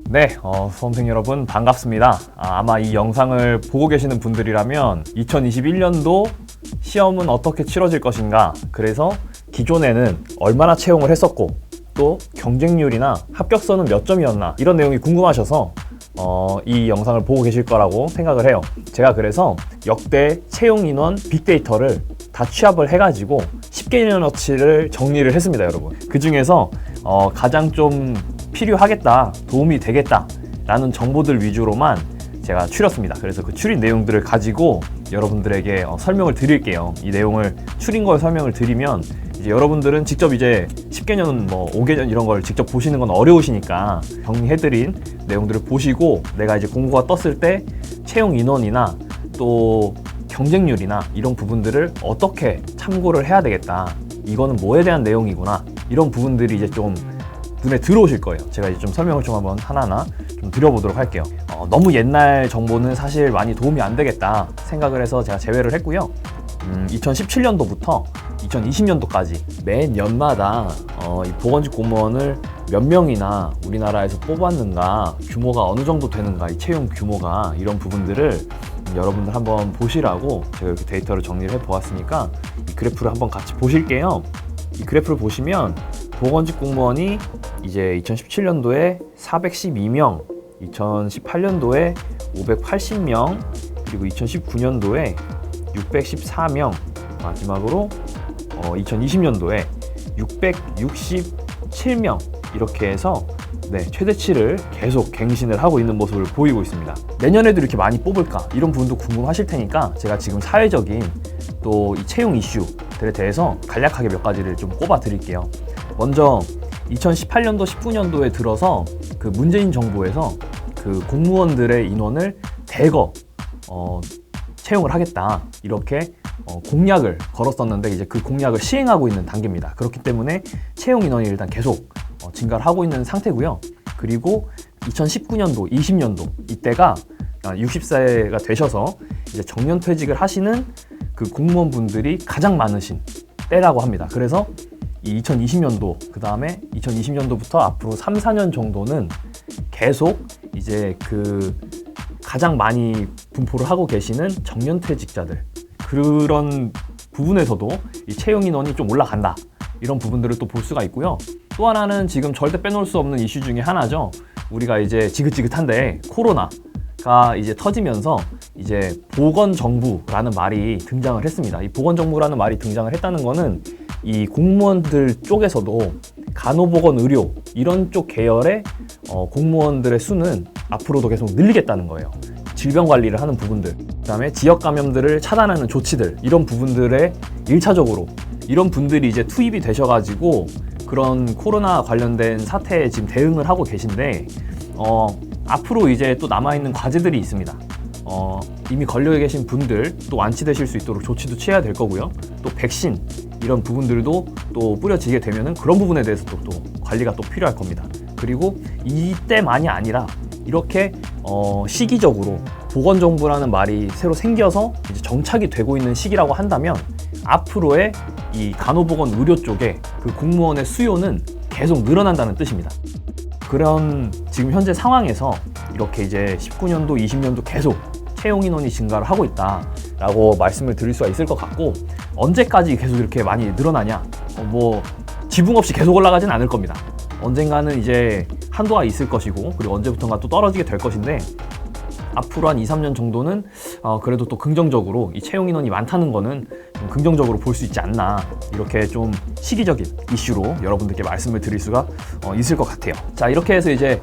네, 수험생 여러분 반갑습니다. 아마 이 영상을 보고 계시는 분들이라면 2021년도 시험은 어떻게 치러질 것인가, 그래서 기존에는 얼마나 채용을 했었고 또 경쟁률이나 합격선은 몇 점이었나 이런 내용이 궁금하셔서 이 영상을 보고 계실 거라고 생각을 해요. 제가 그래서 역대 채용 인원 빅데이터를 다 취합을 해가지고 10개년어치를 정리를 했습니다, 여러분. 그 중에서 가장 좀 필요하겠다, 도움이 되겠다 라는 정보들 위주로만 제가 추렸습니다. 그래서 그 추린 내용들을 가지고 여러분들에게 설명을 드릴게요. 이 내용을 추린 걸 설명을 드리면 이제 여러분들은 직접 이제 10개년, 5개년 이런 걸 직접 보시는 건 어려우시니까 정리해드린 내용들을 보시고 내가 이제 공고가 떴을 때 채용 인원이나 또 경쟁률이나 이런 부분들을 어떻게 참고를 해야 되겠다, 이거는 뭐에 대한 내용이구나, 이런 부분들이 이제 좀 눈에 들어오실 거예요. 제가 이제 좀 설명을 좀 한번 하나하나 좀 드려보도록 할게요. 너무 옛날 정보는 사실 많이 도움이 안 되겠다 생각을 해서 제가 제외를 했고요. 2017년도부터 2020년도까지 매 년마다 이 보건직 공무원을 몇 명이나 우리나라에서 뽑았는가, 규모가 어느 정도 되는가, 이 채용 규모가, 이런 부분들을 여러분들 한번 보시라고 제가 이렇게 데이터를 정리를 해 보았으니까 이 그래프를 한번 같이 보실게요. 이 그래프를 보시면 보건직 공무원이 이제 2017년도에 412명, 2018년도에 580명, 그리고 2019년도에 614명, 마지막으로 2020년도에 667명, 이렇게 해서 최대치를 계속 갱신을 하고 있는 모습을 보이고 있습니다. 내년에도 이렇게 많이 뽑을까, 이런 부분도 궁금하실 테니까 제가 지금 사회적인 또 이 채용 이슈들에 대해서 간략하게 몇 가지를 좀 꼽아 드릴게요. 먼저 2018년도 19년도에 들어서 그 문재인 정부에서 그 공무원들의 인원을 대거 채용을 하겠다, 이렇게 공약을 걸었었는데 이제 그 공약을 시행하고 있는 단계입니다. 그렇기 때문에 채용 인원이 일단 계속 증가를 하고 있는 상태고요. 그리고 2019년도, 20년도 이때가 60세가 되셔서 이제 정년퇴직을 하시는 그 공무원분들이 가장 많으신 때라고 합니다. 그래서 이 2020년도, 그 다음에 2020년도부터 앞으로 3, 4년 정도는 계속 이제 그 가장 많이 분포를 하고 계시는 정년퇴직자들, 그런 부분에서도 이 채용 인원이 좀 올라간다, 이런 부분들을 또 볼 수가 있고요. 또 하나는 지금 절대 빼놓을 수 없는 이슈 중에 하나죠. 우리가 이제 지긋지긋한데 코로나가 이제 터지면서 이제 보건정부라는 말이 등장을 했습니다. 이 보건정부라는 말이 등장을 했다는 거는 이 공무원들 쪽에서도 간호보건의료 이런 쪽 계열의 공무원들의 수는 앞으로도 계속 늘리겠다는 거예요. 질병 관리를 하는 부분들, 그다음에 지역 감염들을 차단하는 조치들, 이런 부분들에 1차적으로 이런 분들이 이제 투입이 되셔가지고 그런 코로나 관련된 사태에 지금 대응을 하고 계신데 앞으로 이제 또 남아있는 과제들이 있습니다. 이미 걸려 계신 분들 또 완치되실 수 있도록 조치도 취해야 될 거고요. 또 백신 이런 부분들도 또 뿌려지게 되면은 그런 부분에 대해서 또 관리가 또 필요할 겁니다. 그리고 이때만이 아니라 이렇게 시기적으로 보건정부라는 말이 새로 생겨서 이제 정착이 되고 있는 시기라고 한다면 앞으로의 이 간호보건 의료 쪽에 그 공무원의 수요는 계속 늘어난다는 뜻입니다. 그런 지금 현재 상황에서 이렇게 이제 19년도, 20년도 계속 채용 인원이 증가를 하고 있다라고 말씀을 드릴 수가 있을 것 같고, 언제까지 계속 이렇게 많이 늘어나냐? 지붕 없이 계속 올라가진 않을 겁니다. 언젠가는 이제 한도가 있을 것이고, 그리고 언제부턴가 또 떨어지게 될 것인데, 앞으로 한 2, 3년 정도는 그래도 또 긍정적으로 이 채용 인원이 많다는 거는 좀 긍정적으로 볼 수 있지 않나, 이렇게 좀 시기적인 이슈로 여러분들께 말씀을 드릴 수가 있을 것 같아요. 자, 이렇게 해서 이제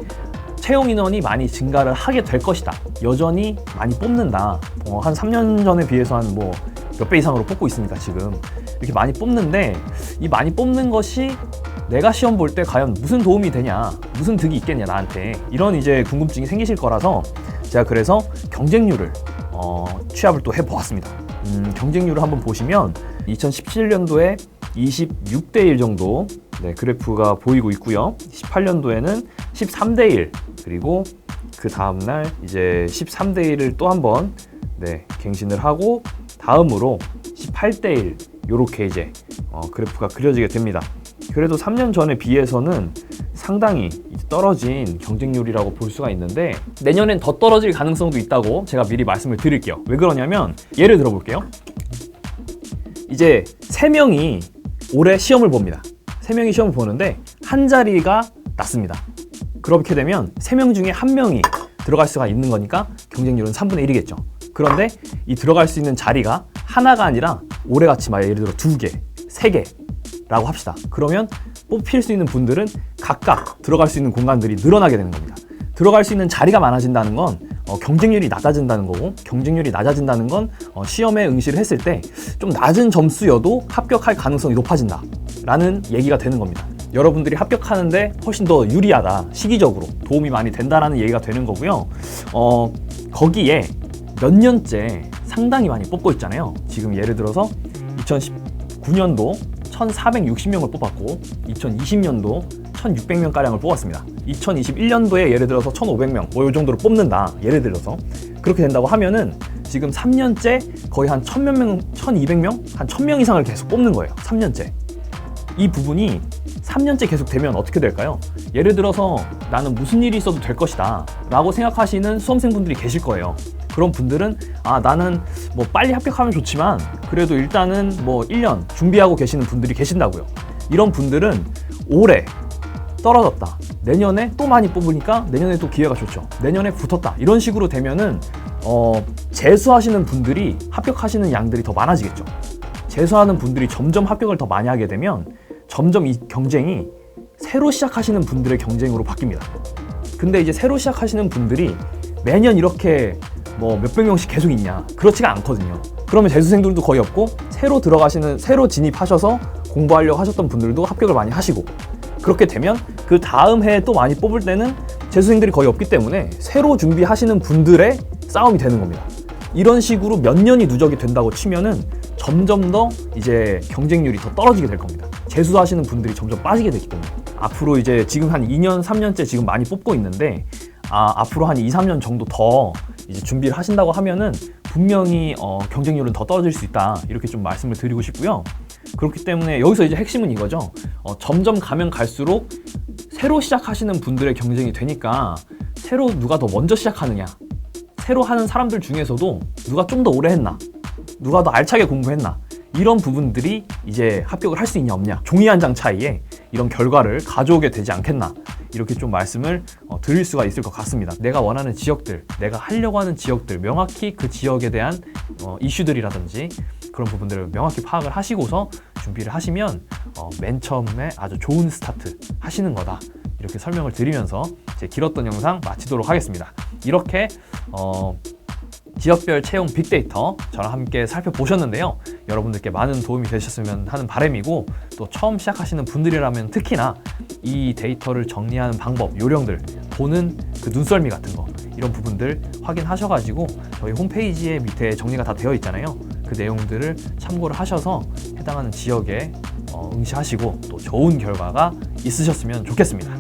채용 인원이 많이 증가를 하게 될 것이다, 여전히 많이 뽑는다, 한 3년 전에 비해서 한 몇 배 이상으로 뽑고 있으니까 지금 이렇게 많이 뽑는데, 이 많이 뽑는 것이 내가 시험 볼 때 과연 무슨 도움이 되냐, 무슨 득이 있겠냐 나한테, 이런 이제 궁금증이 생기실 거라서 제가 그래서 경쟁률을 취합을 또 해보았습니다. 경쟁률을 한번 보시면 2017년도에 26대 1 정도 그래프가 보이고 있고요. 18년도에는 13대 1, 그리고 그 다음날 이제 13대 1을 또 한번 갱신을 하고 다음으로 18대 1 요렇게 이제 그래프가 그려지게 됩니다. 그래도 3년 전에 비해서는 상당히 떨어진 경쟁률이라고 볼 수가 있는데 내년엔 더 떨어질 가능성도 있다고 제가 미리 말씀을 드릴게요. 왜 그러냐면 예를 들어 볼게요. 이제 3명이 올해 시험을 봅니다. 3명이 시험을 보는데 한 자리가 났습니다. 그렇게 되면 3명 중에 1명이 들어갈 수가 있는 거니까 경쟁률은 3분의 1이겠죠. 그런데 이 들어갈 수 있는 자리가 하나가 아니라 올해같이 막 예를 들어 2개, 3개라고 합시다. 그러면 뽑힐 수 있는 분들은 각각 들어갈 수 있는 공간들이 늘어나게 되는 겁니다. 들어갈 수 있는 자리가 많아진다는 건 경쟁률이 낮아진다는 거고, 경쟁률이 낮아진다는 건 시험에 응시를 했을 때 좀 낮은 점수여도 합격할 가능성이 높아진다 라는 얘기가 되는 겁니다. 여러분들이 합격하는데 훨씬 더 유리하다, 시기적으로 도움이 많이 된다라는 얘기가 되는 거고요. 거기에 몇 년째 상당히 많이 뽑고 있잖아요. 지금 예를 들어서 2019년도 1,460명을 뽑았고 2020년도 1,600명가량을 뽑았습니다. 2021년도에 예를 들어서 1,500명 뭐 이 정도로 뽑는다, 예를 들어서 그렇게 된다고 하면은 지금 3년째 거의 한 1,000몇 명, 1,200명? 한 1,000명 이상을 계속 뽑는 거예요. 3년째. 이 부분이 3년째 계속 되면 어떻게 될까요? 예를 들어서 나는 무슨 일이 있어도 될 것이다 라고 생각하시는 수험생분들이 계실 거예요. 그런 분들은 나는 뭐 빨리 합격하면 좋지만 그래도 일단은 뭐 1년 준비하고 계시는 분들이 계신다고요. 이런 분들은 올해 떨어졌다, 내년에 또 많이 뽑으니까 내년에 또 기회가 좋죠, 내년에 붙었다, 이런 식으로 되면은 재수하시는 분들이 합격하시는 양들이 더 많아지겠죠. 재수하는 분들이 점점 합격을 더 많이 하게 되면 점점 이 경쟁이 새로 시작하시는 분들의 경쟁으로 바뀝니다. 근데 이제 새로 시작하시는 분들이 매년 이렇게 뭐 몇백 명씩 계속 있냐? 그렇지가 않거든요. 그러면 재수생들도 거의 없고 새로 진입하셔서 공부하려고 하셨던 분들도 합격을 많이 하시고, 그렇게 되면 그 다음 해에 또 많이 뽑을 때는 재수생들이 거의 없기 때문에 새로 준비하시는 분들의 싸움이 되는 겁니다. 이런 식으로 몇 년이 누적이 된다고 치면은 점점 더 이제 경쟁률이 더 떨어지게 될 겁니다. 재수하시는 분들이 점점 빠지게 되기 때문에 앞으로 이제 지금 한 2년, 3년째 지금 많이 뽑고 있는데 앞으로 한 2, 3년 정도 더 이제 준비를 하신다고 하면은 분명히 경쟁률은 더 떨어질 수 있다, 이렇게 좀 말씀을 드리고 싶고요. 그렇기 때문에 여기서 이제 핵심은 이거죠. 점점 가면 갈수록 새로 시작하시는 분들의 경쟁이 되니까 새로 누가 더 먼저 시작하느냐, 새로 하는 사람들 중에서도 누가 좀 더 오래 했나, 누가 더 알차게 공부했나, 이런 부분들이 이제 합격을 할 수 있냐 없냐, 종이 한 장 차이에 이런 결과를 가져오게 되지 않겠나, 이렇게 좀 말씀을 드릴 수가 있을 것 같습니다. 내가 원하는 지역들, 내가 하려고 하는 지역들, 명확히 그 지역에 대한 이슈들이라든지 그런 부분들을 명확히 파악을 하시고서 준비를 하시면 맨 처음에 아주 좋은 스타트 하시는 거다, 이렇게 설명을 드리면서 제 길었던 영상 마치도록 하겠습니다. 이렇게 지역별 채용 빅데이터 저랑 함께 살펴보셨는데요. 여러분들께 많은 도움이 되셨으면 하는 바람이고, 또 처음 시작하시는 분들이라면 특히나 이 데이터를 정리하는 방법, 요령들, 보는 그 눈썰미 같은 거, 이런 부분들 확인하셔가지고 저희 홈페이지에 밑에 정리가 다 되어 있잖아요. 그 내용들을 참고를 하셔서 해당하는 지역에 응시하시고 또 좋은 결과가 있으셨으면 좋겠습니다.